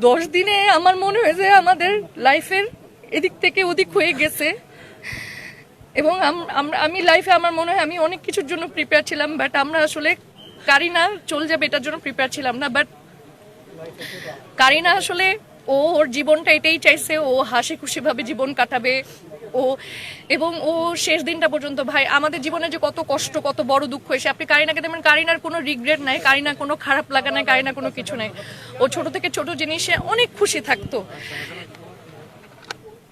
10 দিনে আমার মনে হয় যে আমাদের লাইফের এদিক থেকে ওদিক হয়ে গেছে। এবং আমি লাইফে আমার মনে হয় আমি অনেক কিছুর জন্য প্রিপেয়ার ছিলাম, বাট আমরা আসলে কারিনা চলে যাবে এটার জন্য প্রিপেয়ার ছিলাম না। বাট কারিনা আসলে ওর জীবনটা এটাই চাইছে, ও হাসি খুশি ভাবে জীবন কাটাবে। ও এবং ও শেষ দিনটা পর্যন্ত, ভাই আমাদের জীবনে যে কত কষ্ট কত বড় দুঃখ এসে আপনি কারিনাকে দেখবেন, কারিনার কোনো রিগ্রেট নাই, কারিনার কোনো খারাপ লাগা নাই, কারিনার কোনো কিছু নাই। ও ছোট থেকে ছোট জিনিসে অনেক খুশি থাকতো।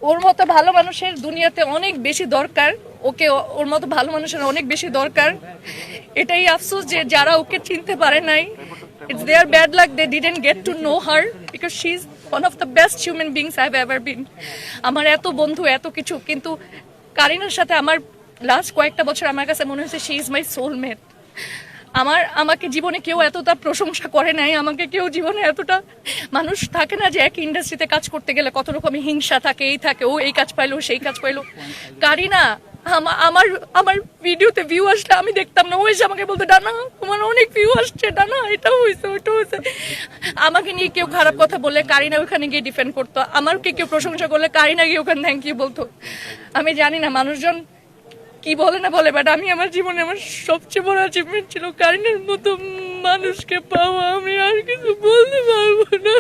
ওর মতো ভালো মানুষের দুনিয়াতে অনেক বেশি দরকার, ওকে ওর মতো ভালো মানুষের অনেক বেশি দরকার। এটাই আফসোস যে যারা ওকে চিনতে পারে নাই, it's their bad luck they didn't get to know her because she's one of the best human beings I've ever been. আমার এত বন্ধু এত কিছু, কিন্তু কারিনার সাথে আমার লাস্ট কয়েকটা বছর আমার কাছে মনে হয়েছে she is my soulmate. আমাকে জীবনে কেউ এতটা প্রশংসা করে নাই, আমাকে কেউ জীবনে এতটা, মানুষ থাকে না যে এক ইন্ডাস্ট্রিতে কাজ করতে গেলে কত রকমের হিংসা থাকে, এই থাকে, ও এই কাজ পাইলো সেই কাজ পাইলো। কারিনা আমার আমার ভিডিওতে ভিউ আসলে আমি দেখতাম না, ও এসে আমাকে বলতো ডানা তোমার অনেক ভিউ আসছে, ডানা এটা হয়েছে ওইটা হয়েছে। আমাকে নিয়ে কেউ খারাপ কথা বললে কারিনা ওখানে গিয়ে ডিফেন্ড করতো, আমাকে কেউ প্রশংসা করলে কারিনা গিয়ে ওখানে থ্যাংক ইউ বলতো। আমি জানি না মানুষজন কি বলে না বলে, বাট আমি আমার জীবনে আমার সবচেয়ে বড় অ্যাচিভমেন্ট ছিল কারিনার মতো মানুষকে পাওয়া। আমি আর কিছু বলতে পারবো না।